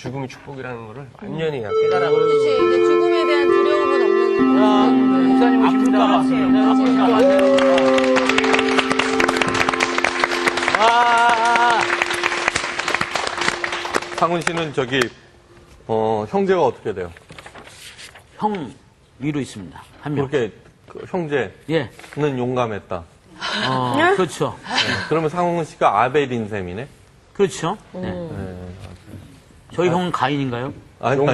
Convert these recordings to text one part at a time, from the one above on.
죽음이 축복이라는 거를 완전히 그냥 깨달아버렸어요. 그렇지. 이게 죽음에 대한 두려움은 없는 목사님 오십니다. 상훈 씨는 저기 형제가 어떻게 돼요? 형 위로 있습니다. 한 명. 그렇게 그 형제는 예. 용감했다. 그렇죠. 그러면 상훈 씨가 아벨인 셈이네? 그렇죠. 네. 저희 형은 가인인가요? 아니,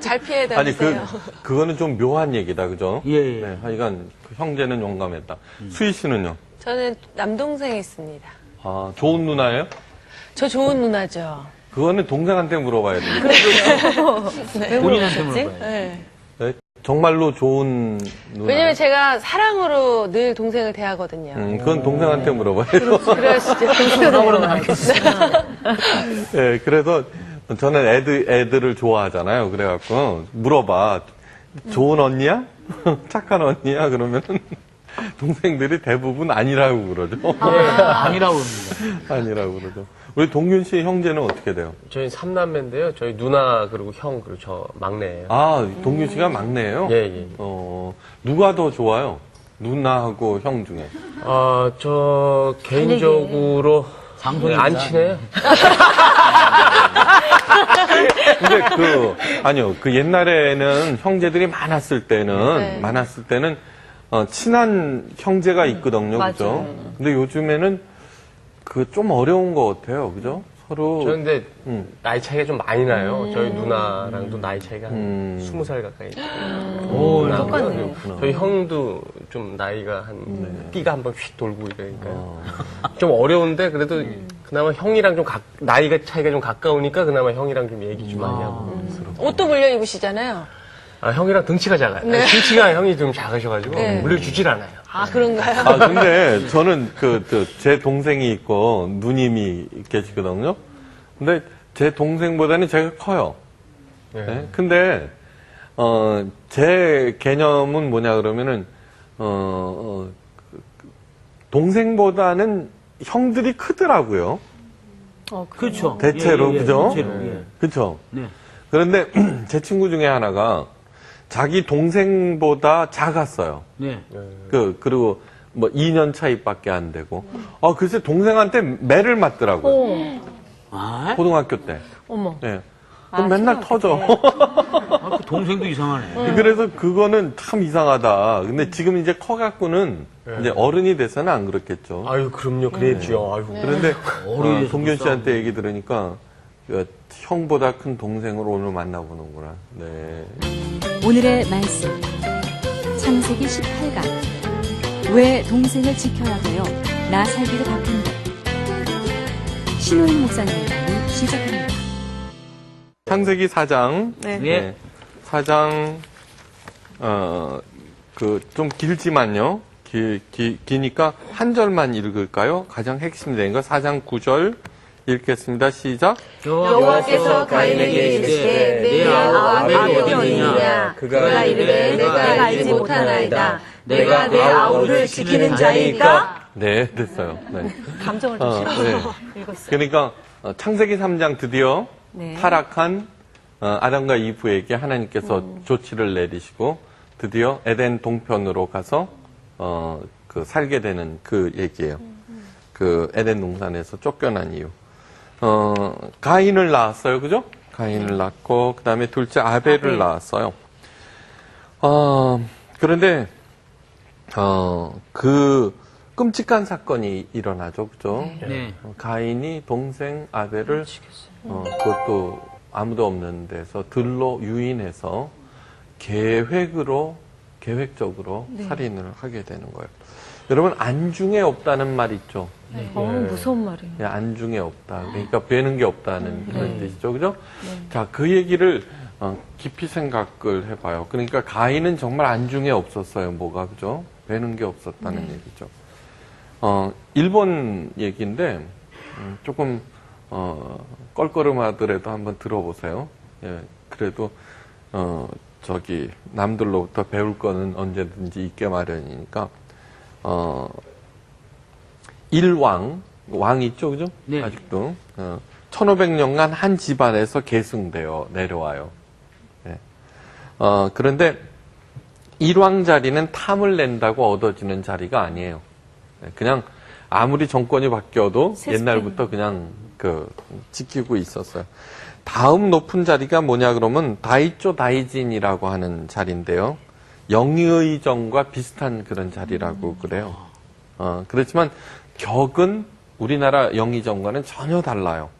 잘 피해 아니, 다니세요. 그거는 좀 묘한 얘기다, 그죠? 예, 예. 네, 하여간 그 형제는 용감했다. 수희 씨는요? 저는 남동생이 있습니다. 아, 좋은 누나예요? 저 좋은 누나죠. 그거는 동생한테 물어봐야 돼요. 네. 본인한테 물어봐요. 네. 네, 정말로 좋은 누나. 왜냐면 제가 사랑으로 늘 동생을 대하거든요. 그건 동생한테 물어봐요. 그러시죠. 그러면 알겠습니다. 네, 그래서 저는 애들을 좋아하잖아요. 그래갖고 물어봐. 좋은 언니야? 착한 언니야? 그러면 동생들이 대부분 아니라고 그러죠. 아니라고 합니다. 아니라고 그러죠. 우리 동균 씨 형제는 어떻게 돼요? 저희 3남매인데요. 저희 누나, 그리고 형, 그리고 저 막내예요. 아, 동균 씨가 막내예요? 예, 예. 누가 더 좋아요? 누나하고 형 중에. 저, 개인적으로. 방송에 안 친해요. 근데 아니요. 그 옛날에는 형제들이 많았을 때는, 친한 형제가 있거든요. 그죠? 근데 요즘에는 좀 어려운 것 같아요. 그죠? 서로. 저 근데 나이 차이가 좀 많이 나요. 저희 누나랑도 나이 차이가 한 20살 가까이. 오, 똑같네요. 저희 형도 좀 나이가 띠가 한번 휙 돌고 이러니까요. 좀 어려운데 그래도 그나마 형이랑 좀 나이가 차이가 좀 가까우니까 그나마 형이랑 좀 얘기 좀 많이 하고. 옷도 물려 입으시잖아요. 형이랑 등치가 작아요. 등치가 형이 좀 작으셔가지고 물려주질 않아요. 아, 그런가요? 근데 저는 제 동생이 있고 누님이 계시거든요. 근데 제 동생보다는 제가 커요. 네? 근데, 제 개념은 뭐냐 그러면은, 동생보다는 형들이 크더라고요. 그렇죠. 대체로, 그죠? 대체로, 예. 그쵸? 네. 그런데 제 친구 중에 하나가 자기 동생보다 작았어요. 네. 그리고 뭐 2년 차이밖에 안 되고. 글쎄 동생한테 매를 맞더라고요. 아, 고등학교 때. 어머. 네. 그럼 맨날 터져. 그 동생도 이상하네. 그래서 그거는 참 이상하다. 근데 지금 이제 커갖고는 이제 어른이 돼서는 안 그렇겠죠. 아유, 그럼요. 그래야죠. 아유. 그런데 어른이 돼서 동균 또 씨한테 얘기 들으니까 형보다 큰 동생을 오늘 만나보는구나. 네. 오늘의 말씀 창세기 18강 왜 동생을 지켜야 돼요? 나 살기를 바쁜데 신호인 목사님의 강의 시작합니다. 창세기 4장. 네. 4장 좀 길지만요. 기니까 한 절만 읽을까요? 가장 핵심이 되는 거 4장 9절 읽겠습니다. 시작. 여호와께서 가인에게 이르시되 내 아우 아벨이 어디 있느냐? 그가 이르되 내가 알지 못하나이다. 내가 내 아우를 지키는 자일까? 네, 됐어요. 네. 감정을 좀 실어서 읽었어요. 그러니까 창세기 3장 드디어 타락한 아담과 이브에게 하나님께서 조치를 내리시고 드디어 에덴 동편으로 가서 살게 되는 그 얘기예요. 그 에덴 동산에서 쫓겨난 이유. 가인을 낳았어요. 그죠? 가인을 낳고 그다음에 둘째 아벨을 낳았어요. 그런데 그 끔찍한 사건이 일어나죠. 그죠? 네. 가인이 동생 아벨을 그것도 아무도 없는 데서 들로 유인해서 계획적으로 살인을 하게 되는 거예요. 여러분 안중에 없다는 말 있죠? 무서운 말이에요. 안중에 없다. 그러니까 배는 게 없다는 그런 뜻이죠. 그죠? 자, 그 얘기를 깊이 생각을 해봐요. 그러니까 가인은 정말 안중에 없었어요. 뭐가, 그죠? 배는 게 없었다는 얘기죠. 일본 얘기인데, 조금, 껄끄름하더라도 한번 들어보세요. 예, 그래도, 남들로부터 배울 거는 언제든지 있게 마련이니까, 일왕, 왕이 있죠, 그죠? 네. 아직도. 1500년간 한 집안에서 계승되어 내려와요. 네. 그런데 일왕 자리는 탐을 낸다고 얻어지는 자리가 아니에요. 네, 그냥 아무리 정권이 바뀌어도 옛날부터 그냥 지키고 있었어요. 다음 높은 자리가 뭐냐 그러면 다이쪼 다이진이라고 하는 자리인데요. 영의정과 비슷한 그런 자리라고 그래요. 그렇지만 격은 우리나라 영의정과는 전혀 달라요.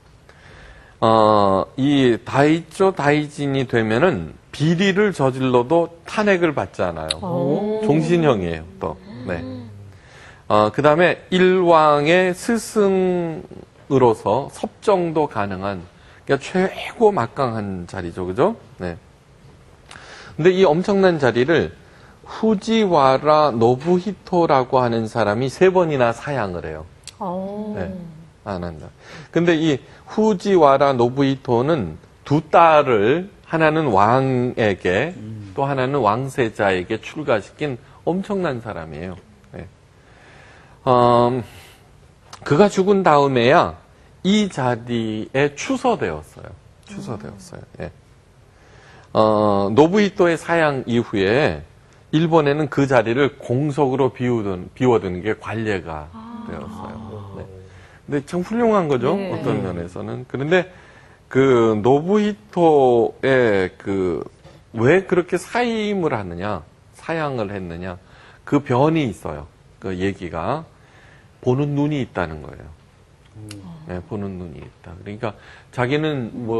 이 다이쪼 다이진이 되면은 비리를 저질러도 탄핵을 받지 않아요. 종신형이에요, 또. 네. 그 다음에 일왕의 스승으로서 섭정도 가능한, 그러니까 최고 막강한 자리죠, 그죠? 네. 근데 이 엄청난 자리를 후지와라 노부히토라고 하는 사람이 3번이나 사양을 해요. 네. 안 한다. 근데 이 후지와라 노부히토는 두 딸을 하나는 왕에게 또 하나는 왕세자에게 출가시킨 엄청난 사람이에요. 네. 그가 죽은 다음에야 이 자리에 추서되었어요. 예. 노부히토의 사양 이후에 일본에는 그 자리를 공석으로 비워두는 게 관례가 되었어요. 네. 근데 참 훌륭한 거죠. 네. 어떤 면에서는. 그런데 그 노부히토의 왜 그렇게 사임을 하느냐, 사양을 했느냐, 그 변이 있어요. 그 얘기가 보는 눈이 있다는 거예요. 네, 보는 눈이 있다. 그러니까 자기는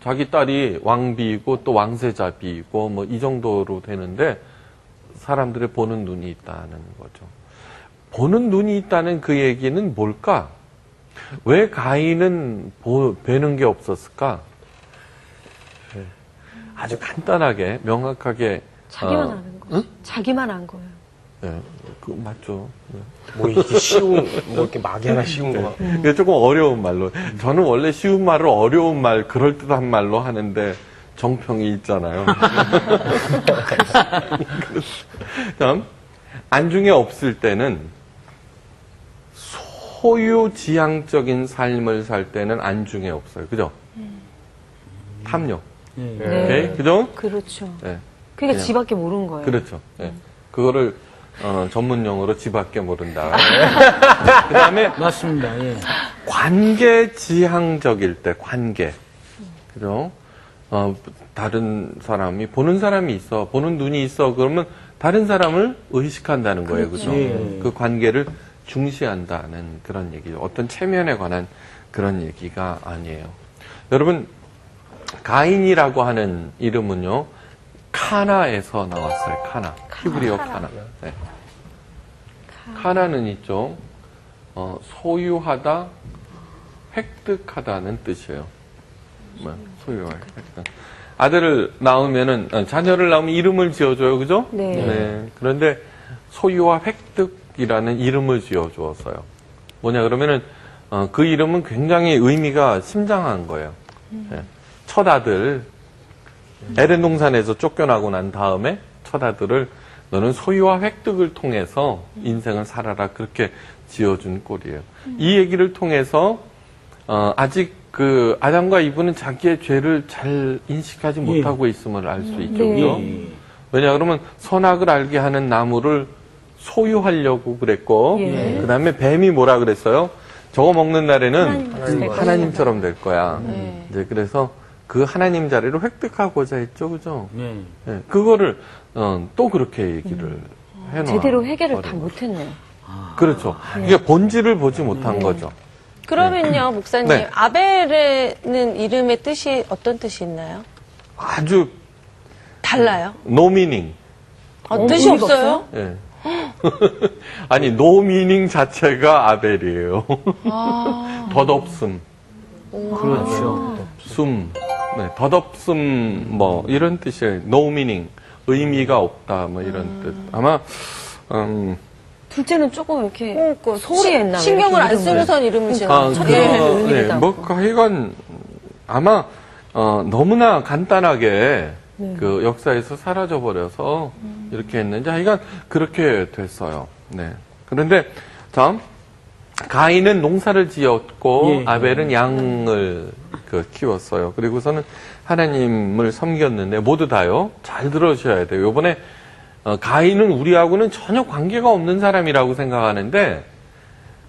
자기 딸이 왕비이고 또 왕세자비이고 뭐 이 정도로 되는데 사람들의 보는 눈이 있다는 거죠. 보는 눈이 있다는 그 얘기는 뭘까? 왜 가인은 뵈는 게 없었을까? 네. 아주 간단하게 명확하게 자기만 아는 거지. 응? 자기만 안 거예요. 네, 그 맞죠. 네. 뭐 이렇게 이렇게 막연하 쉬운 거. 이게 조금 어려운 말로. 저는 원래 쉬운 말을 어려운 말, 그럴듯한 말로 하는데 정평이 있잖아요. 다음, 안중에 없을 때는 소유지향적인 삶을 살 때는 안중에 없어요. 그죠? 탐욕. 네. 오케이? 그죠? 그렇죠. 네. 그러니까 지밖에 모르는 거예요. 그렇죠. 네. 그거를 전문 용어로 지밖에 모른다. 그 다음에 맞습니다. 예. 관계지향적일 때, 관계. 그죠? 다른 사람이, 보는 사람이 있어, 보는 눈이 있어, 그러면 다른 사람을 의식한다는 거예요. 그죠? 예. 그 관계를 중시한다는 그런 얘기죠. 어떤 체면에 관한 그런 얘기가 아니에요. 여러분, 가인이라고 하는 이름은요, 카나에서 나왔어요. 카나. 히브리어 카나. 네. 카나는 있죠. 소유하다, 획득하다는 뜻이에요. 소유할 획득. 아들을 낳으면은, 자녀를 낳으면 이름을 지어줘요. 그죠? 네. 그런데 소유와 획득이라는 이름을 지어주었어요. 뭐냐, 그러면은, 그 이름은 굉장히 의미가 심장한 거예요. 네. 첫 아들, 에덴 동산에서 쫓겨나고 난 다음에 첫 아들을 너는 소유와 획득을 통해서 인생을 살아라, 그렇게 지어준 꼴이에요. 이 얘기를 통해서 아직 그 아담과 이브는 자기의 죄를 잘 인식하지 못하고 있음을 알 수 있죠. 그죠? 왜냐 그러면 선악을 알게 하는 나무를 소유하려고 그랬고, 그 다음에 뱀이 뭐라 그랬어요? 저거 먹는 날에는 하나님처럼 될 거야. 이제 그래서 그 하나님 자리를 획득하고자 했죠, 그죠? 네. 그거를 또 그렇게 얘기를 해놔. 제대로 해결을 다 못했네요. 그렇죠. 이게 본질을 보지 못한 거죠. 그러면요, 목사님, 네. 아벨에는 이름의 뜻이 어떤 뜻이 있나요? 아주 달라요? no meaning. 뜻이 없어요? 예. 아니, no meaning 자체가 아벨이에요. 덧없음. 그렇죠. 숨. 네, 덧없음, 뭐, 이런 뜻이에요. no meaning. 의미가 없다, 뭐, 이런 뜻. 아마, 둘째는 조금 이렇게 소홀히 했나? 신경을 안 쓰고선 이름을 지었어요. 네, 뭐, 하여간, 아마, 너무나 간단하게, 그 역사에서 사라져버려서, 이렇게 했는지, 하여간, 그렇게 됐어요. 네. 그런데, 다음, 가인은 농사를 지었고 예. 아벨은 양을 키웠어요. 그리고서는 하나님을 섬겼는데 모두 다요. 잘 들으셔야 돼요. 이번에 가인은 우리하고는 전혀 관계가 없는 사람이라고 생각하는데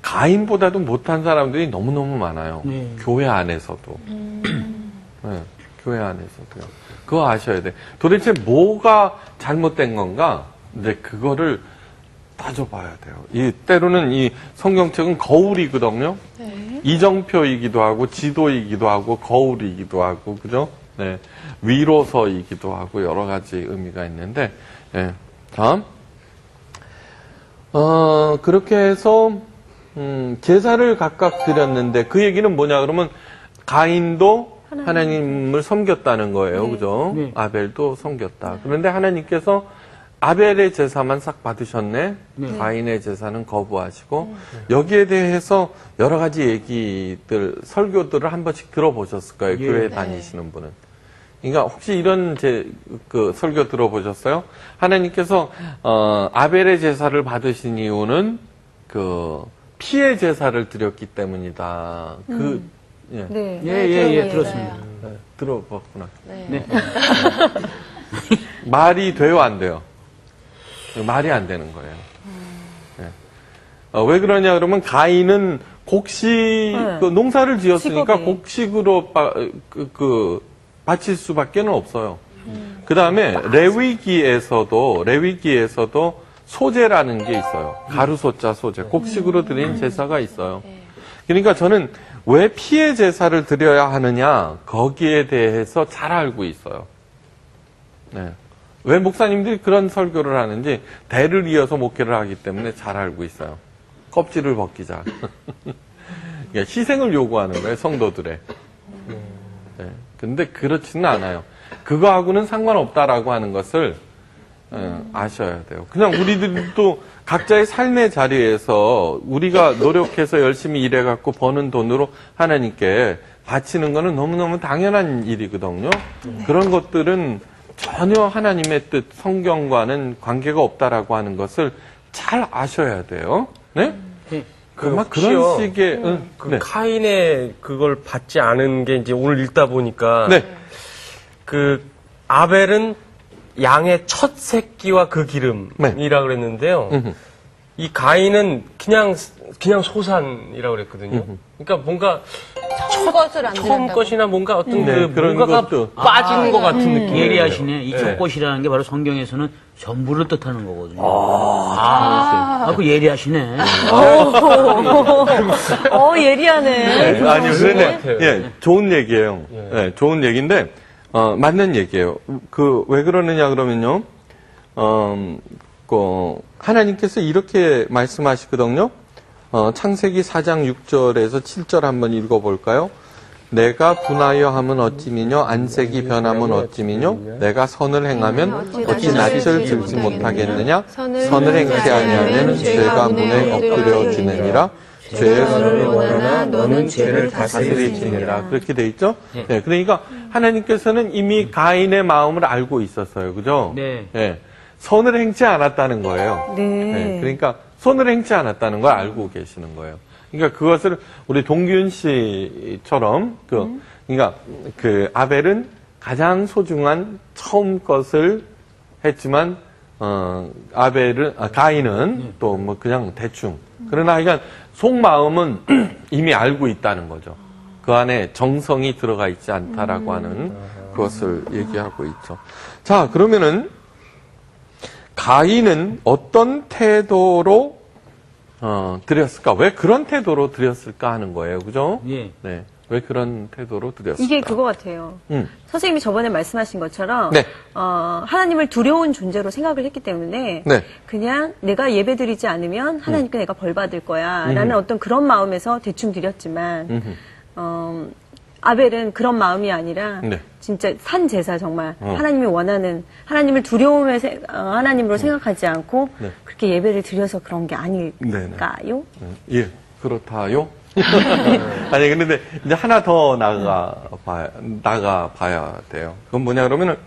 가인보다도 못한 사람들이 너무너무 많아요. 네. 교회 안에서도. 네, 교회 안에서도요. 그거 아셔야 돼. 도대체 뭐가 잘못된 건가? 이제 그거를 따져봐야 돼요. 때로는 이 성경책은 거울이거든요. 네. 이정표이기도 하고 지도이기도 하고 거울이기도 하고 그죠? 네. 위로서이기도 하고 여러 가지 의미가 있는데 네. 다음 그렇게 해서 제사를 각각 드렸는데 그 얘기는 뭐냐 그러면 가인도 하나님을 섬겼다는 거예요. 네. 그죠? 네. 아벨도 섬겼다. 그런데 하나님께서 아벨의 제사만 싹 받으셨네. 네. 가인의 제사는 거부하시고 여기에 대해서 여러 가지 얘기들 설교들을 한 번씩 들어보셨을 거예요. 예. 교회 다니시는 분은. 그러니까 혹시 이런 설교 들어보셨어요? 하나님께서 아벨의 제사를 받으신 이유는 피의 제사를 드렸기 때문이다. 예. 네. 예, 들었습니다. 네, 들어봤구나. 네. 말이 돼요, 안 돼요? 말이 안 되는 거예요. 네. 왜 그러냐 그러면 가인은 농사를 지었으니까 직업이. 곡식으로 바칠 수밖에 없어요. 그 다음에 레위기에서도 소제라는 게 있어요. 가루소자 소제, 곡식으로 드린 제사가 있어요. 그러니까 저는 왜 피의 제사를 드려야 하느냐 거기에 대해서 잘 알고 있어요. 네. 왜 목사님들이 그런 설교를 하는지 대를 이어서 목회를 하기 때문에 잘 알고 있어요. 껍질을 벗기자. 그러니까 희생을 요구하는 거예요, 성도들의. 네. 근데 그렇지는 않아요. 그거하고는 상관없다라고 하는 것을 아셔야 돼요. 그냥 우리들도 각자의 삶의 자리에서 우리가 노력해서 열심히 일해갖고 버는 돈으로 하나님께 바치는 거는 너무너무 당연한 일이거든요. 그런 것들은 전혀 하나님의 뜻, 성경과는 관계가 없다라고 하는 것을 잘 아셔야 돼요. 네? 막 그런 식의, 네. 카인의 그걸 받지 않은 게 이제 오늘 읽다 보니까. 네. 아벨은 양의 첫 새끼와 그 기름이라 네. 그랬는데요. 이 가인은 그냥 소산이라고 그랬거든요. 그러니까 뭔가 처음 것을 안 처음 드린다고. 것이나 뭔가 어떤 그런 뭔가가 것도. 빠지는 것 같은 느낌. 예리하시네. 이 첫꽃이라는 게 바로 성경에서는 전부를 뜻하는 거거든요. 그 예리하시네. 예리하네. 아니, 그런데, 같아요. 예, 좋은 얘기예요. 예, 좋은 얘기인데, 맞는 얘기예요. 왜 그러느냐 그러면요, 하나님께서 이렇게 말씀하시거든요. 창세기 4장 6절에서 7절 한번 읽어볼까요? 내가 분하여 하면 어찌미뇨 안색이 변하면 어찌미뇨 내가 선을 행하면 어찌 낯을 들지 못하겠느냐 선을 행치 아니하면 죄가 문에 엎드려지느니라 죄의 선을 원하나 너는 죄를 다스리지니라 그렇게 돼 있죠? 네, 그러니까 하나님께서는 이미 가인의 마음을 알고 있었어요. 그죠? 네. 네, 선을 행치 않았다는 거예요. 네. 네, 그러니까 손을 행치 않았다는 걸 알고 계시는 거예요. 그러니까 그것을 우리 동균 씨처럼 그러니까 아벨은 가장 소중한 처음 것을 했지만 가인은 또 뭐 그냥 대충 그러나 그러니까 속마음은 이미 알고 있다는 거죠. 그 안에 정성이 들어가 있지 않다라고 하는 그것을 얘기하고 있죠. 자, 그러면은 가인은 어떤 태도로 드렸을까? 왜 그런 태도로 드렸을까 하는 거예요. 그죠? 예. 네. 왜 그런 태도로 드렸을까? 이게 그거 같아요. 선생님이 저번에 말씀하신 것처럼 네. 하나님을 두려운 존재로 생각을 했기 때문에 네. 그냥 내가 예배드리지 않으면 하나님께 내가 벌 받을 거야 라는 어떤 그런 마음에서 대충 드렸지만 아벨은 그런 마음이 아니라 네. 진짜 산 제사 정말 하나님이 원하는 하나님을 하나님으로 생각하지 않고 네. 그렇게 예배를 드려서 그런 게 아닐까요? 예, 그렇다요. 아니, 그런데 이제 하나 더 나가 봐야 돼요. 그건 뭐냐 그러면은,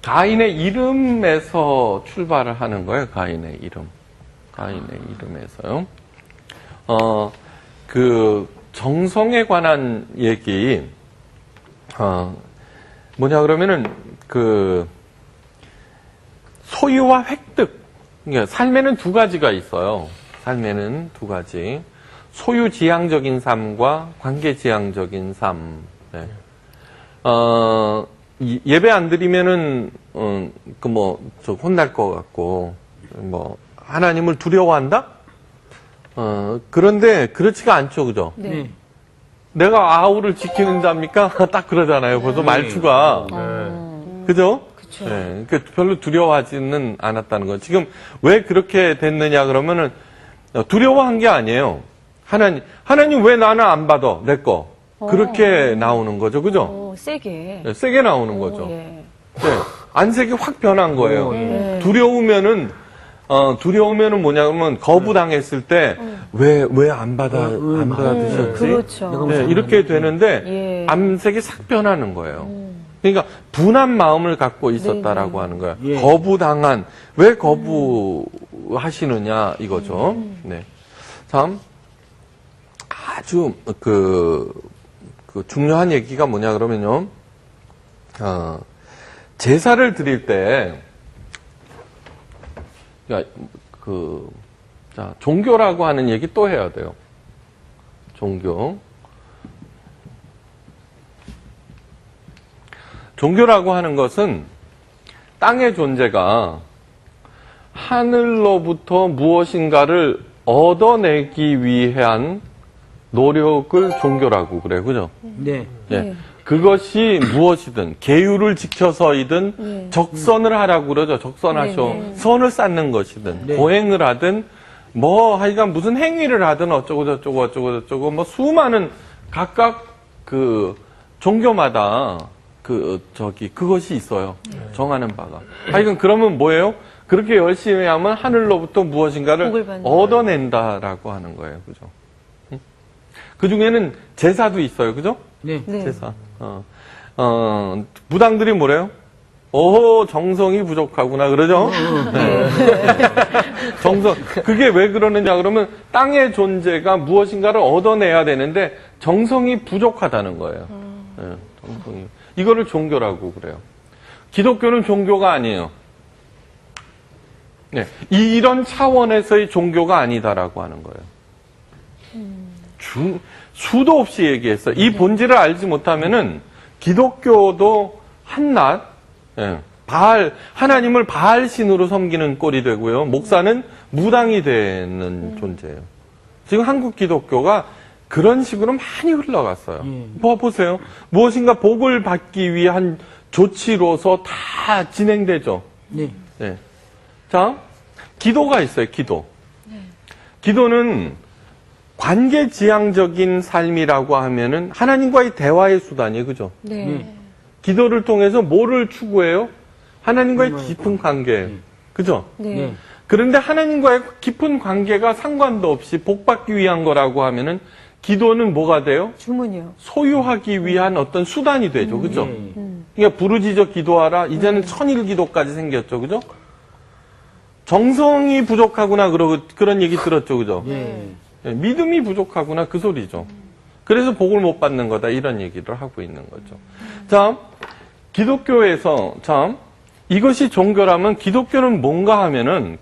가인의 이름에서 출발을 하는 거예요. 가인의 이름에서요. 그 정성에 관한 얘기, 뭐냐 그러면은 그 소유와 획득. 그러니까 삶에는 두 가지가 있어요. 삶에는 두 가지. 소유지향적인 삶과 관계지향적인 삶. 네. 예배 안 드리면은, 저 혼날 것 같고, 하나님을 두려워한다? 그런데 그렇지가 않죠, 그죠? 네. 내가 아우를 지키는 자입니까? 딱 그러잖아요. 벌써 말투가. 그죠? 네, 그러니까 별로 두려워하지는 않았다는 거. 지금 왜 그렇게 됐느냐 그러면은 두려워한 게 아니에요. 하나님 왜 나는 안 받아? 내 거. 그렇게 나오는 거죠. 그죠? 세게. 네, 세게 나오는 거죠. 예. 네, 안색이 확 변한 거예요. 두려우면은 뭐냐 그러면 거부당했을 때 왜 안 받아주셨지? 그렇죠. 네, 이렇게 되는데 예. 안색이 싹 변하는 거예요. 그러니까 분한 마음을 갖고 있었다라고 하는 거야. 예. 거부당한 왜 거부하시느냐 이거죠. 네, 참 아주 그 중요한 얘기가 뭐냐 그러면요. 제사를 드릴 때 그러니까 자, 종교라고 하는 얘기 또 해야 돼요. 종교라고 하는 것은 땅의 존재가 하늘로부터 무엇인가를 얻어내기 위한 노력을 종교라고 그래요. 그죠? 네. 예. 그것이 무엇이든 계율을 지켜서이든 적선을 하라고 그러죠. 적선하셔. 선을 쌓는 것이든 네. 고행을 하든 하여간 무슨 행위를 하든 어쩌고 저쩌고 수많은 각각 그 종교마다 그것이 있어요. 정하는 바가. 하여간 그러면 뭐예요? 그렇게 열심히 하면 하늘로부터 무엇인가를 얻어낸다라고 하는 거예요. 그죠? 그 중에는 제사도 있어요. 그죠? 네. 제사. 무당들이 뭐래요? 정성이 부족하구나, 그러죠? 네. 그게 왜 그러느냐, 그러면 땅의 존재가 무엇인가를 얻어내야 되는데 정성이 부족하다는 거예요. 네, 정성이. 이거를 종교라고 그래요. 기독교는 종교가 아니에요. 네. 이런 차원에서의 종교가 아니다라고 하는 거예요. 수도 없이 얘기했어요. 이 본질을 알지 못하면은 기독교도 한낱 하나님을 바알 신으로 섬기는 꼴이 되고요. 목사는 무당이 되는 존재예요. 지금 한국 기독교가 그런 식으로 많이 흘러갔어요. 보세요. 무엇인가 복을 받기 위한 조치로서 다 진행되죠. 네. 네. 자, 기도가 있어요. 기도는 관계지향적인 삶이라고 하면은 하나님과의 대화의 수단이에요. 그죠? 네. 기도를 통해서 뭐를 추구해요? 하나님과의 깊은 관계. 그죠? 네. 그런데 하나님과의 깊은 관계가 상관도 없이 복받기 위한 거라고 하면은 기도는 뭐가 돼요? 주문이요. 소유하기 위한 어떤 수단이 되죠. 그죠? 그러니까 부르짖어 기도하라. 이제는 천일 기도까지 생겼죠. 그죠? 정성이 부족하구나. 그런 얘기 들었죠. 그죠? 믿음이 부족하구나. 그 소리죠. 그래서 복을 못 받는 거다. 이런 얘기를 하고 있는 거죠. 자, 기독교에서, 이것이 종교라면 기독교는 뭔가 하면은,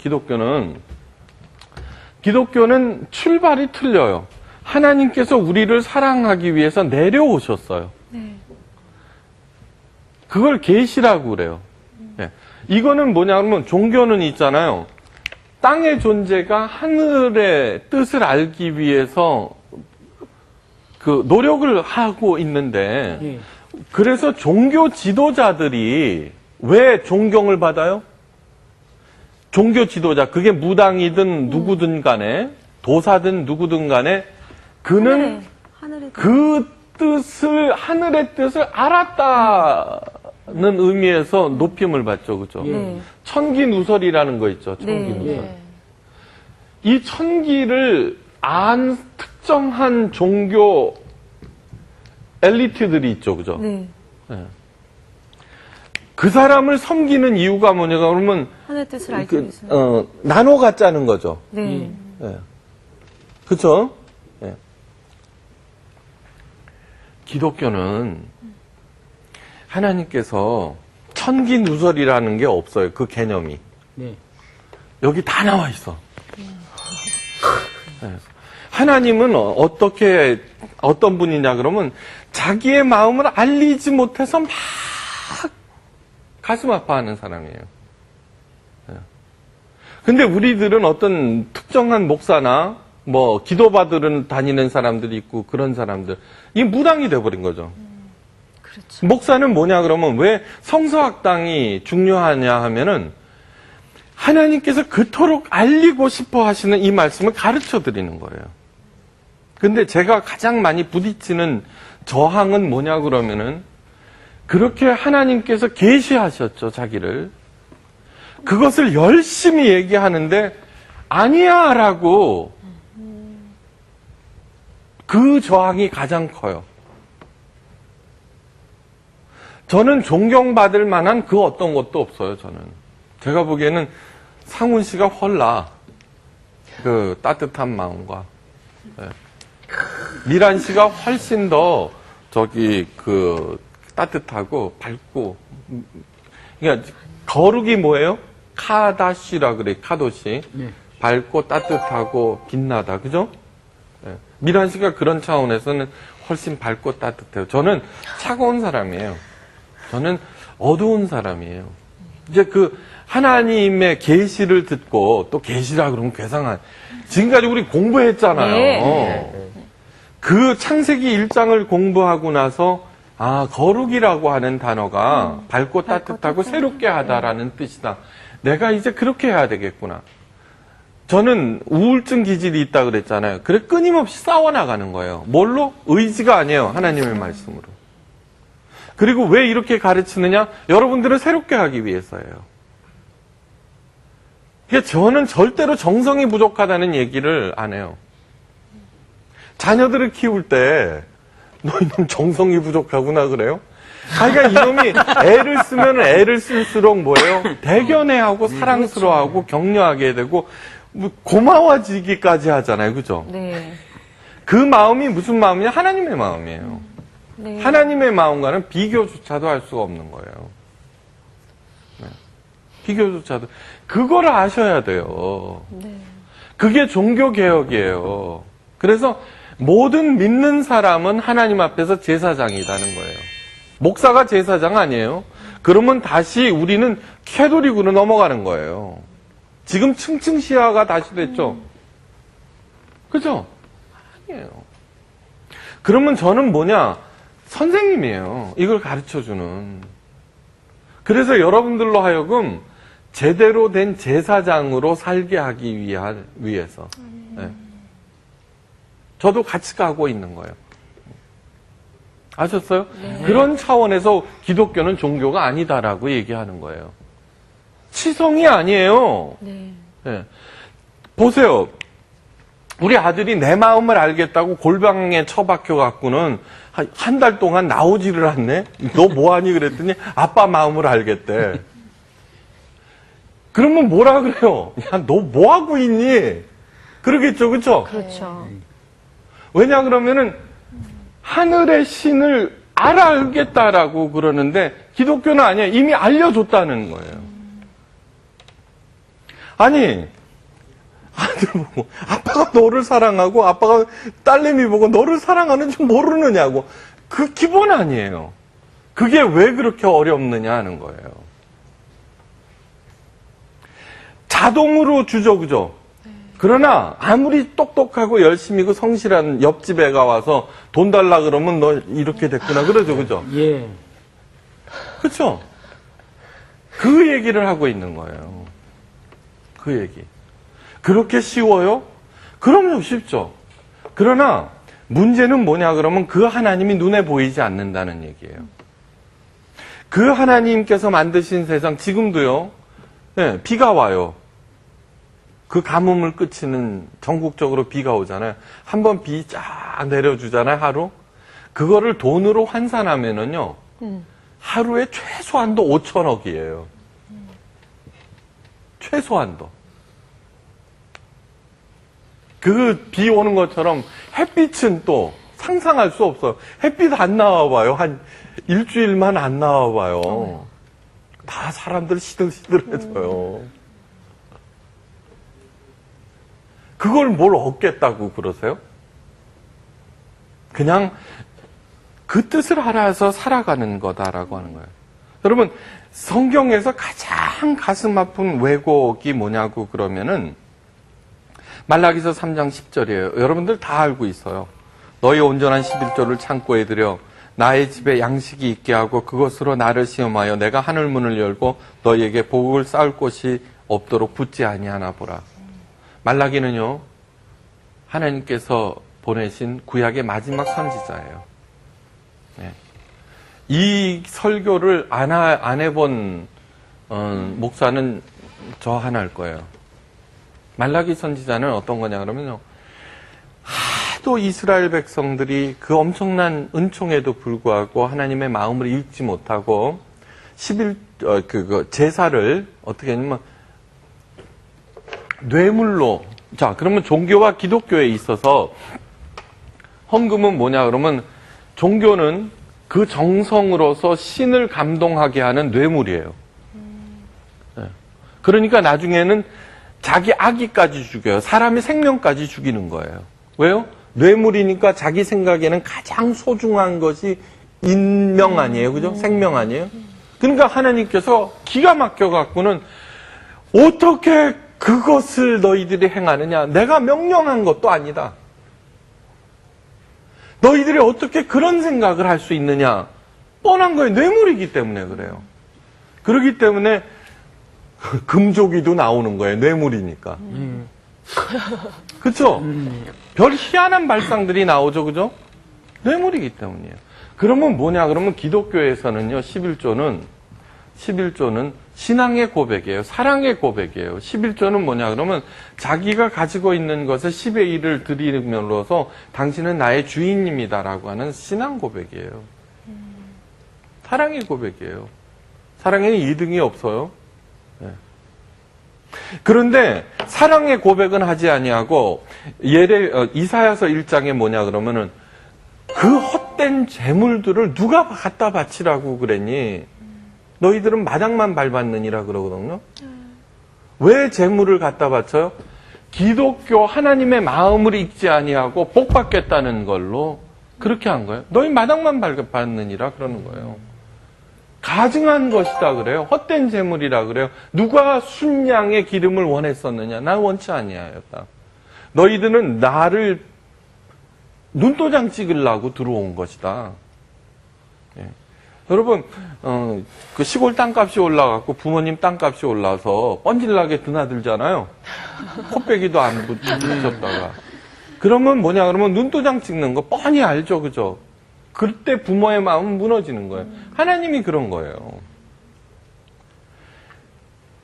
기독교는 출발이 틀려요. 하나님께서 우리를 사랑하기 위해서 내려오셨어요. 그걸 계시라고 그래요. 이거는 뭐냐 그러면 종교는 있잖아요. 땅의 존재가 하늘의 뜻을 알기 위해서 그 노력을 하고 있는데 그래서 종교 지도자들이 왜 존경을 받아요? 종교 지도자, 그게 무당이든 누구든 간에 도사든 누구든 간에 그는 그 뜻을, 하늘의 뜻을 알았다는 의미에서 높임을 받죠. 그죠? 천기누설이라는 거 있죠. 천기누설. 이 천기를 안 특정한 종교 엘리트들이 있죠. 그죠? 그 사람을 섬기는 이유가 뭐냐 그러면 하늘의 뜻을 알기 위해서. 나눠 갖자는 거죠. 그렇죠? 기독교는 하나님께서 천기누설이라는 게 없어요. 그 개념이. 네. 여기 다 나와 있어. 네. 하나님은 어떤 분이냐 그러면 자기의 마음을 알리지 못해서 막 가슴 아파하는 사람이에요. 네. 근데 우리들은 어떤 특정한 목사나 뭐 기도받으러 다니는 사람들이 있고 그런 사람들, 이게 무당이 돼버린 거죠. 그렇죠. 목사는 뭐냐 그러면 왜 성서학당이 중요하냐 하면은 하나님께서 그토록 알리고 싶어 하시는 이 말씀을 가르쳐 드리는 거예요. 근데 제가 가장 많이 부딪히는 저항은 뭐냐 그러면은 그렇게 하나님께서 계시하셨죠, 자기를. 그것을 열심히 얘기하는데 아니야 라고 그 저항이 가장 커요. 저는 존경받을 만한 그 어떤 것도 없어요, 저는. 제가 보기에는 상훈 씨가 헐나. 그 따뜻한 마음과. 네. 미란 씨가 훨씬 더 따뜻하고 밝고. 그러니까 거룩이 뭐예요? 카다시라 그래, 카도시. 네. 밝고 따뜻하고 빛나다, 그죠? 네. 미란 씨가 그런 차원에서는 훨씬 밝고 따뜻해요. 저는 차가운 사람이에요. 저는 어두운 사람이에요. 이제 그 하나님의 계시를 듣고 또 계시라 그러면 괴상한. 지금까지 우리 공부했잖아요. 네. 그 창세기 1장을 공부하고 나서 거룩이라고 하는 단어가 밝고 따뜻하고 새롭게 하다라는 뜻이다. 내가 이제 그렇게 해야 되겠구나. 저는 우울증 기질이 있다 그랬잖아요. 그래 끊임없이 싸워나가는 거예요. 뭘로? 의지가 아니에요. 하나님의 말씀으로. 그리고 왜 이렇게 가르치느냐? 여러분들을 새롭게 하기 위해서예요. 그러니까 저는 절대로 정성이 부족하다는 얘기를 안 해요. 자녀들을 키울 때 너 이놈 정성이 부족하구나 그래요? 그러니까 이놈이 애를 쓰면 애를 쓸수록 뭐예요? 대견해하고 사랑스러워하고 격려하게 되고 고마워지기까지 하잖아요. 그죠? 네. 그 마음이 무슨 마음이냐? 하나님의 마음이에요. 네. 하나님의 마음과는 비교조차도 할 수가 없는 거예요. 네. 비교조차도. 그걸 아셔야 돼요. 네. 그게 종교개혁이에요. 그래서 모든 믿는 사람은 하나님 앞에서 제사장이라는 거예요. 목사가 제사장 아니에요? 그러면 다시 우리는 캐톨릭으로 넘어가는 거예요. 지금 층층시화가 다시 됐죠? 그죠? 아니에요. 그러면 저는 뭐냐? 선생님이에요. 이걸 가르쳐주는. 그래서 여러분들로 하여금 제대로 된 제사장으로 살게 하기 위해서. 네. 저도 같이 가고 있는 거예요. 아셨어요? 네. 그런 차원에서 기독교는 종교가 아니다라고 얘기하는 거예요. 치성이 아니에요. 네. 네. 보세요. 우리 아들이 내 마음을 알겠다고 골방에 처박혀 갖고는 한 달 동안 나오지를 않네? 너 뭐하니? 그랬더니 아빠 마음을 알겠대. 그러면 뭐라 그래요? 야, 너 뭐하고 있니? 그러겠죠, 그쵸? 그렇죠. 왜냐 그러면은 하늘의 신을 알겠다라고 그러는데 기독교는 아니에요. 이미 알려줬다는 거예요. 아니, 아들 보고 아빠가 너를 사랑하고 아빠가 딸내미 보고 너를 사랑하는 줄 모르느냐고. 그 기본 아니에요. 그게 왜 그렇게 어렵느냐 하는 거예요. 자동으로 주죠, 그죠? 그러나 아무리 똑똑하고 열심히고 성실한 옆집 애가 와서 돈 달라 그러면 너 이렇게 됐구나 그러죠, 그죠? 예. 그렇죠? 그 얘기를 하고 있는 거예요. 그 얘기. 그렇게 쉬워요? 그럼요, 쉽죠. 그러나 문제는 뭐냐 그러면 그 하나님이 눈에 보이지 않는다는 얘기예요. 그 하나님께서 만드신 세상 지금도요. 네, 비가 와요. 그 가뭄을 그치는 전국적으로 비가 오잖아요. 한번 비 쫙 내려주잖아요, 하루. 그거를 돈으로 환산하면은요, 하루에 최소한도 5천억이에요. 최소한도. 그 비 오는 것처럼 햇빛은 또 상상할 수 없어요. 햇빛 안 나와봐요. 한 일주일만 안 나와봐요. 다 사람들 시들시들해져요. 그걸 뭘 얻겠다고 그러세요? 그냥 그 뜻을 알아서 살아가는 거다라고 하는 거예요. 여러분, 성경에서 가장 가슴 아픈 왜곡이 뭐냐고 그러면은 말라기서 3장 10절이에요. 여러분들 다 알고 있어요. 너희 온전한 11조를 창고에 들여 나의 집에 양식이 있게 하고 그것으로 나를 시험하여 내가 하늘 문을 열고 너희에게 복을 쌓을 곳이 없도록 붙지 아니하나 보라. 말라기는요, 하나님께서 보내신 구약의 마지막 선지자예요. 네. 이 설교를 안 해본 목사는 저 하나일 거예요. 말라기 선지자는 어떤 거냐 그러면요, 하도 이스라엘 백성들이 그 엄청난 은총에도 불구하고 하나님의 마음을 읽지 못하고 제사를 어떻게 했냐면 뇌물로, 자 그러면 종교와 기독교에 있어서 헌금은 뭐냐 그러면 종교는 그 정성으로서 신을 감동하게 하는 뇌물이에요. 네. 그러니까 나중에는 자기 아기까지 죽여요. 사람의 생명까지 죽이는 거예요. 왜요? 뇌물이니까 자기 생각에는 가장 소중한 것이 인명 아니에요. 그죠? 생명 아니에요? 그러니까 하나님께서 기가 막혀갖고는 어떻게 그것을 너희들이 행하느냐? 내가 명령한 것도 아니다. 너희들이 어떻게 그런 생각을 할 수 있느냐? 뻔한 거예요. 뇌물이기 때문에 그래요. 그렇기 때문에 금조기도 나오는 거예요. 뇌물이니까. 그렇죠? 별 희한한 발상들이 나오죠. 그죠? 뇌물이기 때문이에요. 그러면 뭐냐? 그러면 기독교에서는요, 11조는 신앙의 고백이에요. 사랑의 고백이에요. 11조는 뭐냐? 그러면 자기가 가지고 있는 것에 10의 1을 드림으로써 당신은 나의 주인입니다라고 하는 신앙 고백이에요. 사랑의 고백이에요. 사랑에는 2등이 없어요. 네. 그런데 사랑의 고백은 하지 아니하고 이사야서 1장에 뭐냐 그러면은 그 헛된 재물들을 누가 갖다 바치라고 그랬니? 너희들은 마당만 밟았느니라 그러거든요. 왜 재물을 갖다 바쳐요? 기독교 하나님의 마음을 읽지 아니하고 복 받겠다는 걸로 그렇게 한 거예요. 너희 마당만 밟았느니라 그러는 거예요. 가증한 것이다 그래요. 헛된 재물이라 그래요. 누가 순양의 기름을 원했었느냐? 난 원치 아니하였다. 너희들은 나를 눈도장 찍으려고 들어온 것이다. 예. 여러분, 그 시골 땅값이 올라갔고 부모님 땅값이 올라서 뻔질나게 드나들잖아요. 코빼기도 안 붙였다가. 그러면 뭐냐? 그러면 눈도장 찍는 거 뻔히 알죠, 그죠? 그때 부모의 마음은 무너지는 거예요. 하나님이 그런 거예요.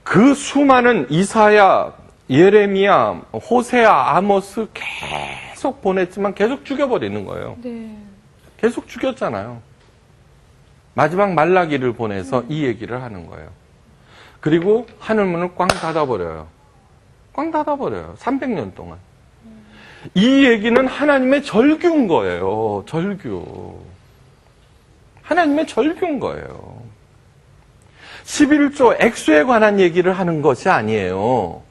그 수많은 이사야, 예레미야, 호세아, 아모스 계속 보냈지만 계속 죽여버리는 거예요. 네. 계속 죽였잖아요. 마지막 말라기를 보내서 이 얘기를 하는 거예요. 그리고 하늘문을 꽝 닫아버려요. 꽝 닫아버려요. 300년 동안. 이 얘기는 하나님의 절규인 거예요. 절규. 하나님의 절규인 거예요. 11조 액수에 관한 얘기를 하는 것이 아니에요.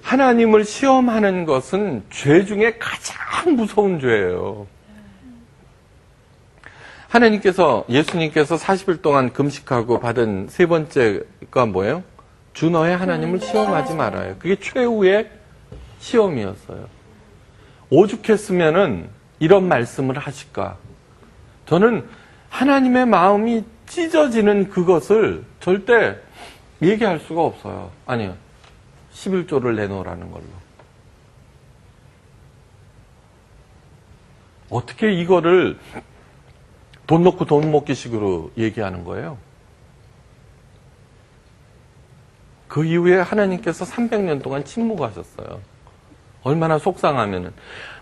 하나님을 시험하는 것은 죄 중에 가장 무서운 죄예요. 하나님께서, 예수님께서 40일 동안 금식하고 받은 세 번째가 뭐예요? 주 너의 하나님을 시험하지 말아요. 그게 최후의 시험이었어요. 오죽했으면은 이런 말씀을 하실까? 저는 하나님의 마음이 찢어지는 그것을 절대 얘기할 수가 없어요. 아니요. 11조를 내놓으라는 걸로. 어떻게 이거를 돈 놓고 돈 먹기식으로 얘기하는 거예요? 그 이후에 하나님께서 300년 동안 침묵하셨어요. 얼마나 속상하면은.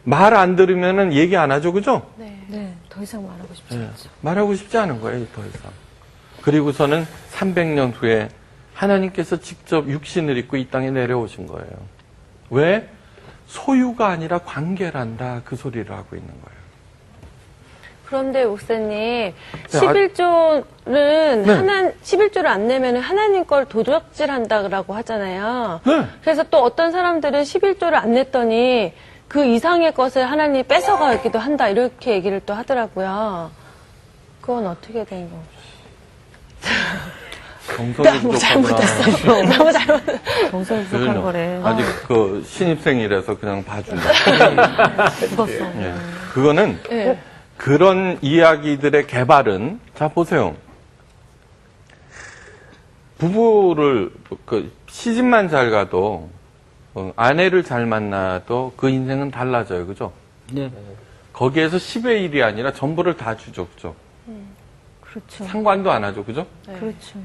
말 안 들으면은 얘기 안 하죠, 그죠? 네. 더 이상 말하고 싶지 네. 않죠. 말하고 싶지 않은 거예요, 더 이상. 그리고서는 300년 후에 하나님께서 직접 육신을 입고 이 땅에 내려오신 거예요. 왜? 소유가 아니라 관계란다. 그 소리를 하고 있는 거예요. 그런데 목사님, 11조는 11조를 안 내면 하나님 걸 도적질한다고 하잖아요. 네. 그래서 또 어떤 사람들은 11조를 안 냈더니 그 이상의 것을 하나님이 뺏어가기도 한다. 이렇게 얘기를 또 하더라고요. 그건 어떻게 된 건가요? 정석이 부족하구나. 너무 잘못. 정성이 부족한 거래. 아직 그 신입생이라서 그냥 봐준다. 죽었어. 예. 그거는 네. 그런 이야기들의 개발은, 자, 보세요. 부부를, 시집만 잘 가도, 아내를 잘 만나도 그 인생은 달라져요. 그죠? 네. 거기에서 10의 1이 아니라 전부를 다 주죠. 그죠? 그렇죠. 상관도 안 하죠. 그죠? 그렇죠.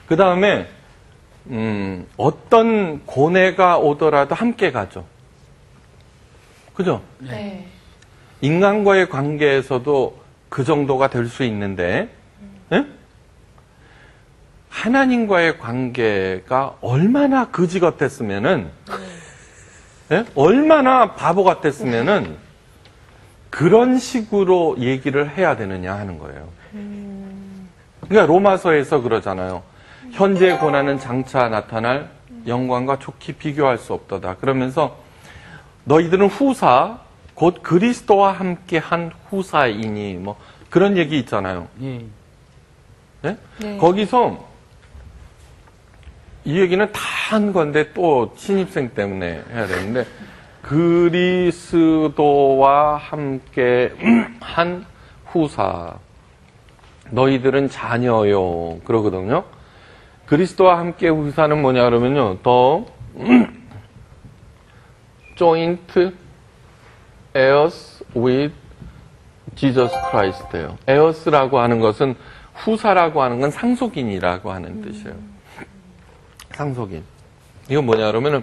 그 다음에, 어떤 고뇌가 오더라도 함께 가죠. 그죠? 네. 인간과의 관계에서도 그 정도가 될 수 있는데, 예? 하나님과의 관계가 얼마나 거지 같았으면은, 예? 얼마나 바보 같았으면은, 그런 식으로 얘기를 해야 되느냐 하는 거예요. 그러니까 로마서에서 그러잖아요. 현재의 고난은 장차 나타날 영광과 좋게 비교할 수 없도다. 그러면서 너희들은 후사, 곧 그리스도와 함께한 후사이니 뭐 그런 얘기 있잖아요. 예. 네? 네. 거기서 이 얘기는 다 한 건데 또 신입생 때문에 해야 되는데 그리스도와 함께한 후사 너희들은 자녀요 그러거든요. 그리스도와 함께 후사는 뭐냐 그러면요. 더 joint heirs with Jesus Christ예요. heirs라고 하는 것은 후사라고 하는 건 상속인이라고 하는 뜻이에요. 상속인. 이건 뭐냐 그러면은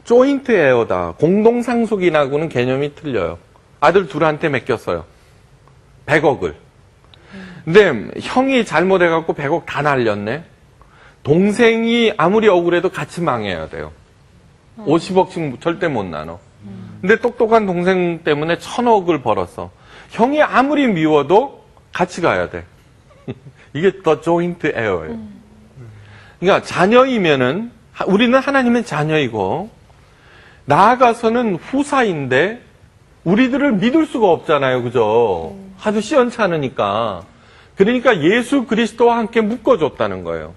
joint heir다. 공동 상속인하고는 개념이 틀려요. 아들 둘한테 맡겼어요. 100억을. 근데 형이 잘못해갖고 100억 다 날렸네. 동생이 아무리 억울해도 같이 망해야 돼요. 50억씩 절대 못 나눠. 근데 똑똑한 동생 때문에 1000억을 벌었어. 형이 아무리 미워도 같이 가야 돼. 이게 더 조인트 에어예요. 그러니까 자녀이면은 우리는 하나님의 자녀이고 나아가서는 후사인데 우리들을 믿을 수가 없잖아요. 그죠? 하도 시원찮으니까. 그러니까 예수 그리스도와 함께 묶어줬다는 거예요.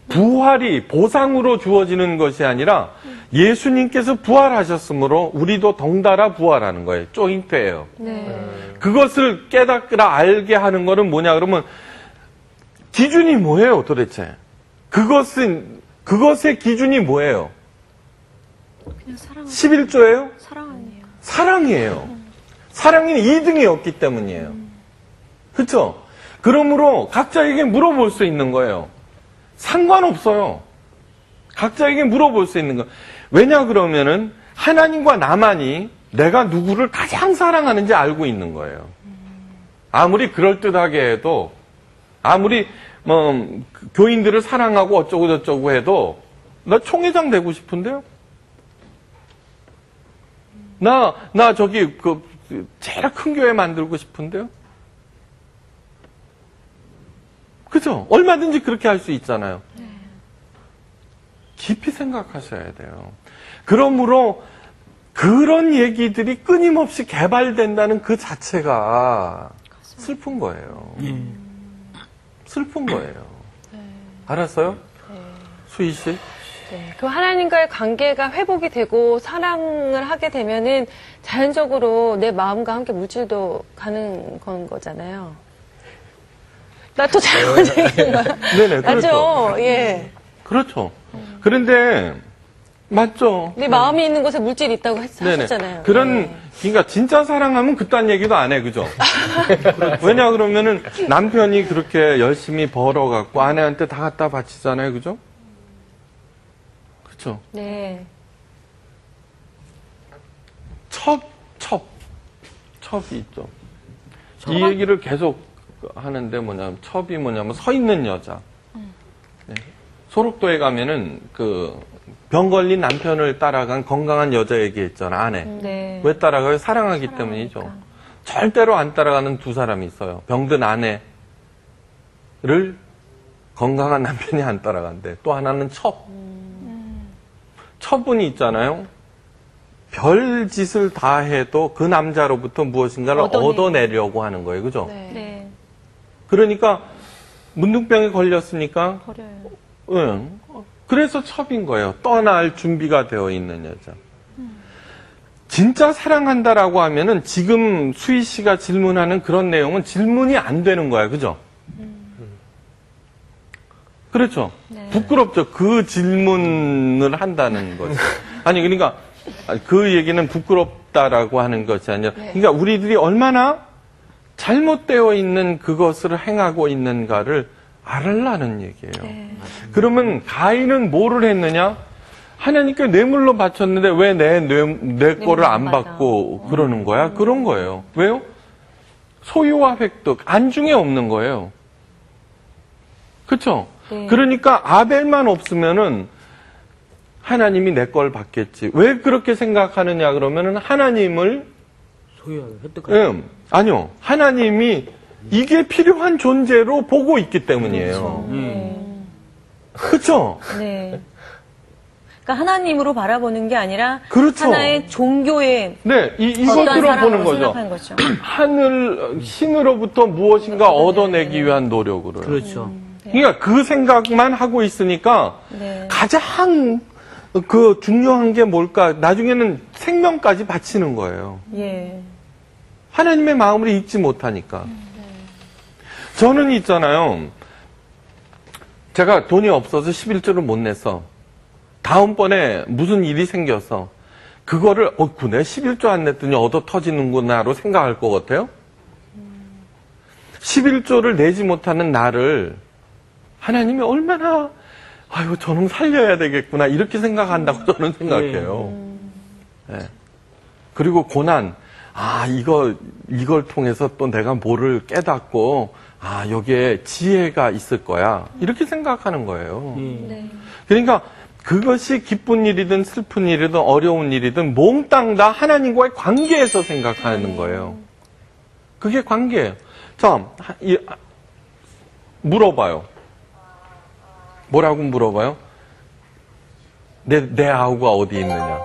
부활이 보상으로 주어지는 것이 아니라 예수님께서 부활하셨으므로 우리도 덩달아 부활하는 거예요. 조인트예요. 네. 그것을 깨닫거나 알게 하는 거는 뭐냐 그러면 기준이 뭐예요 도대체? 그것의 기준이 뭐예요? 그냥 사랑. 11조예요? 사랑 아니에요. 사랑이에요. 사랑이 2등이 없기 때문이에요. 그렇죠? 그러므로 각자에게 물어볼 수 있는 거예요. 상관없어요. 각자에게 물어볼 수 있는 거. 왜냐 그러면은 하나님과 나만이 내가 누구를 가장 사랑하는지 알고 있는 거예요. 아무리 그럴듯하게 해도 아무리 뭐 교인들을 사랑하고 어쩌고 저쩌고 해도 나 총회장 되고 싶은데요. 나 저기 그 제일 큰 교회 만들고 싶은데요. 그죠? 얼마든지 그렇게 할 수 있잖아요. 깊이 생각하셔야 돼요. 그러므로 그런 얘기들이 끊임없이 개발된다는 그 자체가 슬픈 거예요. 슬픈 거예요. 알았어요? 수희 씨? 네. 그 하나님과의 관계가 회복이 되고 사랑을 하게 되면은 자연적으로 내 마음과 함께 물질도 가는 건 거잖아요. 나 또 잘못 얘기한 거야? 네네, 그렇죠. 맞죠? 예. 그렇죠. 그런데, 맞죠. 내 마음이 있는 곳에 물질이 있다고 네네. 하셨잖아요. 그런, 네. 그러니까 진짜 사랑하면 그딴 얘기도 안 해, 그죠? 왜냐 그러면은 남편이 그렇게 열심히 벌어갖고 아내한테 다 갖다 바치잖아요, 그죠? 그렇죠. 네. 첩이 있죠. 이 얘기를 계속 하는데 뭐냐면 첩이 뭐냐면 서 있는 여자. 네. 소록도에 가면은 그 병 걸린 남편을 따라간 건강한 여자 얘기했잖아, 아내. 네. 왜 따라가요? 사랑하기 때문이죠. 절대로 안 따라가는 두 사람이 있어요. 병든 아내를 건강한 남편이 안 따라간대. 또 하나는 처분이 있잖아요. 별 짓을 다 해도 그 남자로부터 무엇인가를 얻어내려고 하는 거예요. 그죠? 네. 그러니까 문둥병에 걸렸으니까 버려요. 응. 그래서 첩인 거예요. 떠날 준비가 되어 있는 여자. 진짜 사랑한다라고 하면은 지금 수희 씨가 질문하는 그런 내용은 질문이 안 되는 거야. 그죠? 그렇죠? 네. 부끄럽죠. 그 질문을 한다는 거죠. 아니, 그러니까 그 얘기는 부끄럽다라고 하는 것이 아니라, 그러니까 우리들이 얼마나 잘못되어 있는 그것을 행하고 있는가를 알으라는 얘기예요. 그러면 가인은 뭐를 했느냐? 하나님께 뇌물로 바쳤는데 왜 내 거를 안 받고 그러는 거야? 그런 거예요. 왜요? 소유와 획득, 안중에 없는 거예요. 그렇죠? 그러니까 아벨만 없으면은 하나님이 내 걸 받겠지. 왜 그렇게 생각하느냐 그러면은 하나님을 소유하고 획득하고. 아니요. 하나님이 이게 필요한 존재로 보고 있기 때문이에요. 그렇죠? 네. 그러니까 하나님으로 바라보는 게 아니라 그렇죠. 하나의 종교의 네, 이것으로 어떠한 보는 사랑으로 거죠. 생각하는 거죠. 신으로부터 무엇인가 얻어내기 위한 노력으로. 그렇죠. 그러니까 그 생각만 하고 있으니까 네. 가장 그 중요한 게 뭘까? 나중에는 생명까지 바치는 거예요. 예. 하나님의 마음을 잊지 못하니까. 저는 있잖아요. 제가 돈이 없어서 11조를 못 냈어. 다음번에 무슨 일이 생겨서 그거를 내가 11조 안 냈더니 얻어 터지는구나로 생각할 것 같아요. 11조를 내지 못하는 나를 하나님이 얼마나 아유 저놈 살려야 되겠구나 이렇게 생각한다고 저는 생각해요. 네. 그리고 고난 이걸 통해서 또 내가 뭐를 깨닫고 여기에 지혜가 있을 거야 이렇게 생각하는 거예요. 그러니까 그것이 기쁜 일이든 슬픈 일이든 어려운 일이든 몽땅 다 하나님과의 관계에서 생각하는 거예요. 그게 관계예요. 자, 물어봐요. 뭐라고 물어봐요? 내 아우가 어디 있느냐.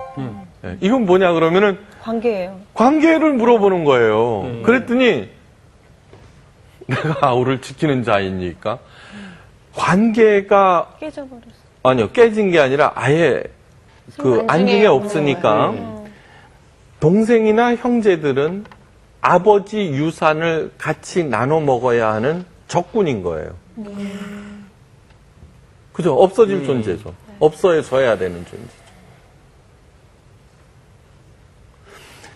네. 이건 뭐냐 그러면은 관계예요. 관계를 물어보는 거예요. 그랬더니 내가 아우를 지키는 자이니까 관계가 깨져버렸어. 아니요 깨진 게 아니라 아예 그 안중에 없으니까 동생이나 형제들은 아버지 유산을 같이 나눠 먹어야 하는 적군인 거예요. 그죠? 없어질 존재죠. 없어져야 되는 존재죠.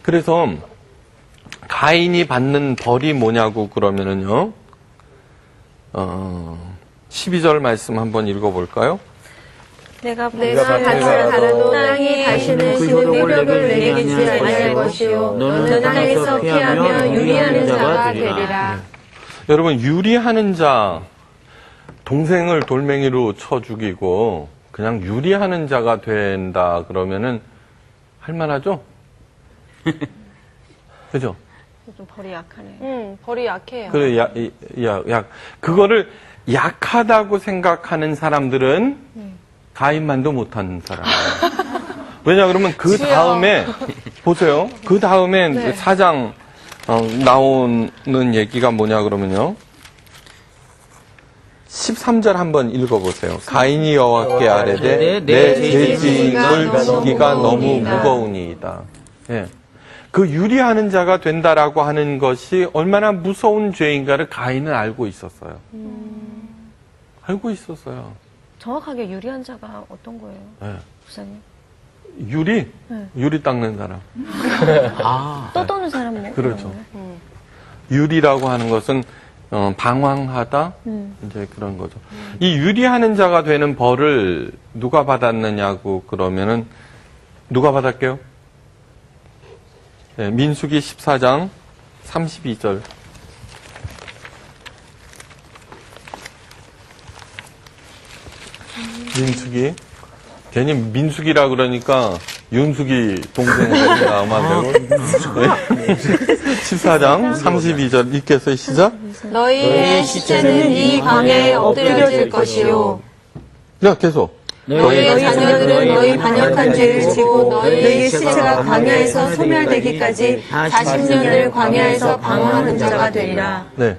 그래서 가인이 받는 벌이 뭐냐고 그러면은요. 12절 말씀 한번 읽어볼까요? 내가 밭을 갈아도 땅이 다시는 그 효력을 내게 주지 아니할 것이요 너는 땅에서 피하며 유리하는 자가 되리라. 여러분 유리하는 자 동생을 돌멩이로 쳐 죽이고 그냥 유리하는 자가 된다 그러면은 할만하죠? 그죠? 좀 벌이 약하네. 벌이 약해요. 그래 그거를 약하다고 생각하는 사람들은 가인만도 못하는 사람이에요. 왜냐 그러면 그 다음에 보세요. 그 다음에 4장 나오는 얘기가 뭐냐 그러면요. 13절 한번 읽어보세요. 가인이 여호와께 아뢰되 내 죄지임을 지기가 너무 무거우니이다. 예. 그 유리하는 자가 된다라고 하는 것이 얼마나 무서운 죄인가를 가인은 알고 있었어요. 알고 있었어요. 정확하게 유리한 자가 어떤 거예요? 예. 부사님? 유리 닦는 사람. 떠도는 사람 뭐? 그렇죠. 유리라고 하는 것은 방황하다 이제 그런 거죠. 이 유리하는 자가 되는 벌을 누가 받았느냐고 그러면은 누가 받았게요? 네, 민수기 14장 32절. 민수기 괜히 민숙이라 그러니까 윤숙이 동생이 나오면 되고. 14장 32절 읽겠어요. 시작. 너희의 시체는 이 광야에 엎드려질 것이요. 야, 계속. 너희 자녀들은 너희 반역한 죄를 지고 너희의 시체가 광야에서 소멸되기까지 40년을 광야에서 방황하는 자가 되리라. 네.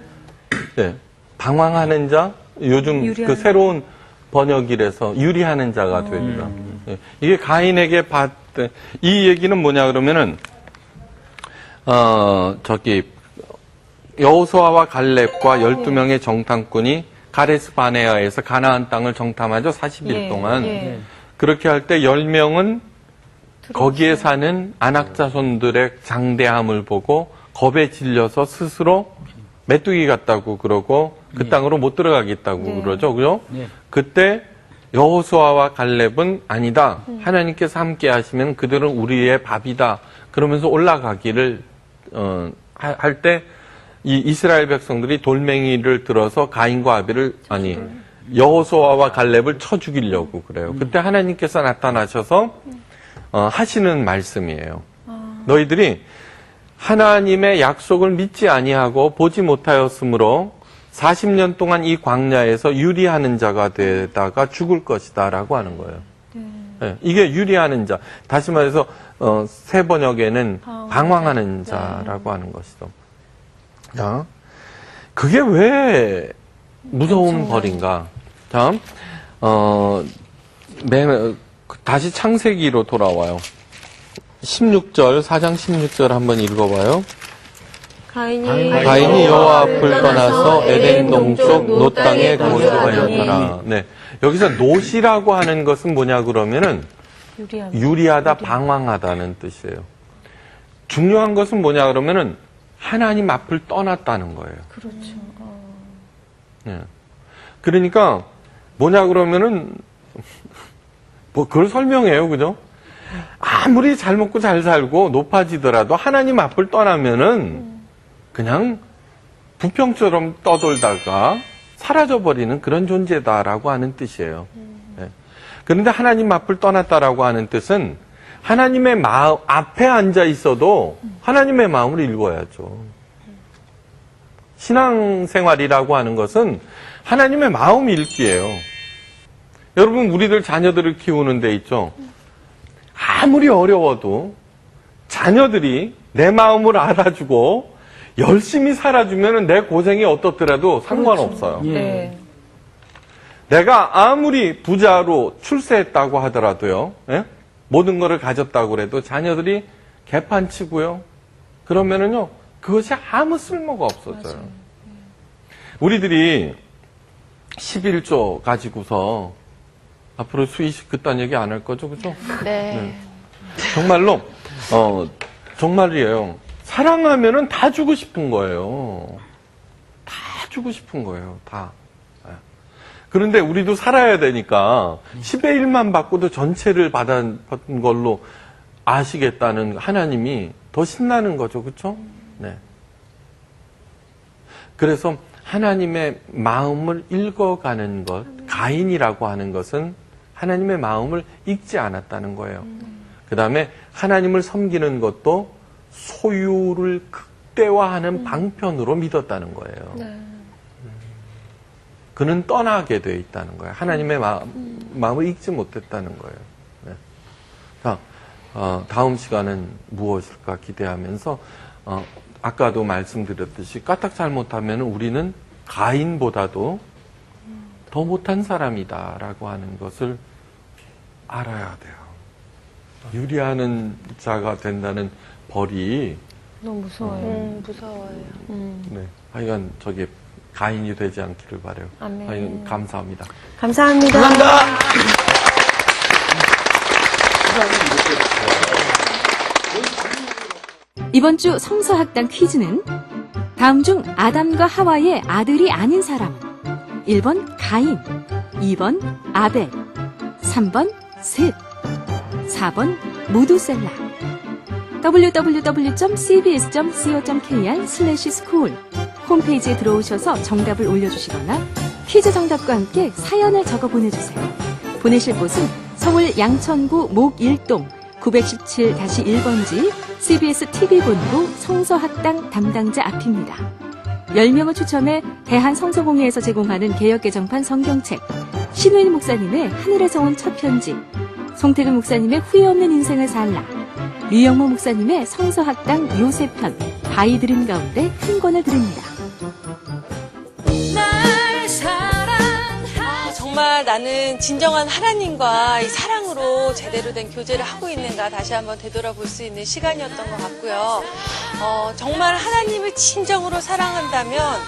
네. 방황하는 자, 요즘 그 새로운 번역이라서 유리하는 자가 되리라. 네. 이게 가인에게 받던, 이 얘기는 뭐냐 그러면은, 여호수아와 갈렙과 12명의 정탐꾼이 가데스 바네아에서 가나안 땅을 정탐하죠. 40일 동안. 그렇게 할 때 10명은 거기에 사는 안악 자손들의 장대함을 보고 겁에 질려서 스스로 메뚜기 같다고 그러고 그 땅으로 못 들어가겠다고 그러죠. 그죠? 그때 여호수아와 갈렙은 아니다. 하나님께서 함께 하시면 그들은 우리의 밥이다. 그러면서 올라가기를 할 때 이 이스라엘 백성들이 돌멩이를 들어서 가인과 아벨을 여호수아와 갈렙을 쳐 죽이려고 그래요. 그때 하나님께서 나타나셔서 하시는 말씀이에요. 너희들이 하나님의 약속을 믿지 아니하고 보지 못하였으므로 40년 동안 이 광야에서 유리하는 자가 되다가 죽을 것이다 라고 하는 거예요. 네, 이게 유리하는 자. 다시 말해서 새 번역에는 방황하는 자라고 하는 것이죠. 자, 그게 왜 무서운 벌인가? 자, 다시 창세기로 돌아와요. 16절, 4장 16절 한번 읽어봐요. 가인이 여호와 앞을 떠나서 에덴 동쪽 놋 땅에 거주하였더라. 네. 여기서 놋이라고 하는 것은 뭐냐 그러면은 유리하다, 방황하다는 뜻이에요. 중요한 것은 뭐냐 그러면은 하나님 앞을 떠났다는 거예요. 그렇죠. 네. 그러니까 뭐냐 그러면은 뭐 그걸 설명해요, 그죠? 아무리 잘 먹고 잘 살고 높아지더라도 하나님 앞을 떠나면은 그냥 부평처럼 떠돌다가 사라져버리는 그런 존재다라고 하는 뜻이에요. 네. 그런데 하나님 앞을 떠났다라고 하는 뜻은 하나님의 마음 앞에 앉아 있어도 하나님의 마음을 읽어야죠. 신앙생활이라고 하는 것은 하나님의 마음 읽기예요. 여러분, 우리들 자녀들을 키우는 데 있죠. 아무리 어려워도 자녀들이 내 마음을 알아주고 열심히 살아주면 내 고생이 어떻더라도 상관없어요. 그렇죠. 네. 내가 아무리 부자로 출세했다고 하더라도요. 예? 모든 것을 가졌다고 해도 자녀들이 개판치고요. 그러면은요. 그것이 아무 쓸모가 없어져요. 맞아요. 우리들이 11조 가지고서 앞으로 수의식 그딴 얘기 안 할 거죠. 그죠? 네. 정말로 정말이에요. 사랑하면은 다 주고 싶은 거예요. 다 주고 싶은 거예요. 다. 그런데 우리도 살아야 되니까 10의 1만 받고도 전체를 받은 걸로 아시겠다는 하나님이 더 신나는 거죠. 그렇죠? 네. 그래서 하나님의 마음을 읽어가는 것, 가인이라고 하는 것은 하나님의 마음을 읽지 않았다는 거예요. 그 다음에 하나님을 섬기는 것도 소유를 극대화하는 방편으로 믿었다는 거예요. 네. 그는 떠나게 되어 있다는 거예요. 하나님의 마음을 읽지 못했다는 거예요. 네. 자, 다음 시간은 무엇일까 기대하면서 아까도 말씀드렸듯이 까딱 잘못하면 우리는 가인보다도 더 못한 사람이다라고 하는 것을 알아야 돼요. 유리하는 자가 된다는 벌이 너무 무서워요. 무서워요. 네. 하여간 저게 가인이 되지 않기를 바라요. 아멘. 하여간 감사합니다. 감사합니다. 이번 주 성서학당 퀴즈는 다음 중 아담과 하와의 아들이 아닌 사람은 1번 가인, 2번 아벨, 3번 셋, 4번 무두셀라. www.cbs.co.kr/school 홈페이지에 들어오셔서 정답을 올려주시거나 퀴즈 정답과 함께 사연을 적어 보내주세요. 보내실 곳은 서울 양천구 목1동 917-1번지 CBS TV본부 성서학당 담당자 앞입니다. 10명을 추첨해 대한성서공회에서 제공하는 개역개정판 성경책, 신우일 목사님의 하늘에서 온 첫 편지, 송태근 목사님의 후회 없는 인생을 살라, 류영모 목사님의 성서학당 요새편, 바이 들은 가운데 한 권을 드립니다. 정말 나는 진정한 하나님과 이 사랑으로 제대로 된 교제를 하고 있는가 다시 한번 되돌아볼 수 있는 시간이었던 것 같고요. 정말 하나님을 진정으로 사랑한다면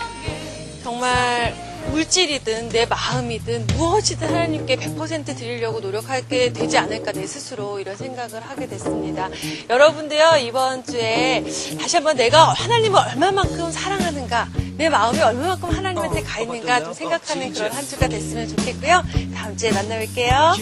정말 물질이든 내 마음이든 무엇이든 하나님께 100% 드리려고 노력하게 되지 않을까 내 스스로 이런 생각을 하게 됐습니다. 여러분도요 이번 주에 다시 한번 내가 하나님을 얼마만큼 사랑하는가 내 마음이 얼마만큼 하나님한테 가 있는가 좀 생각하는 그런 한 주가 됐으면 좋겠고요. 다음 주에 만나 뵐게요.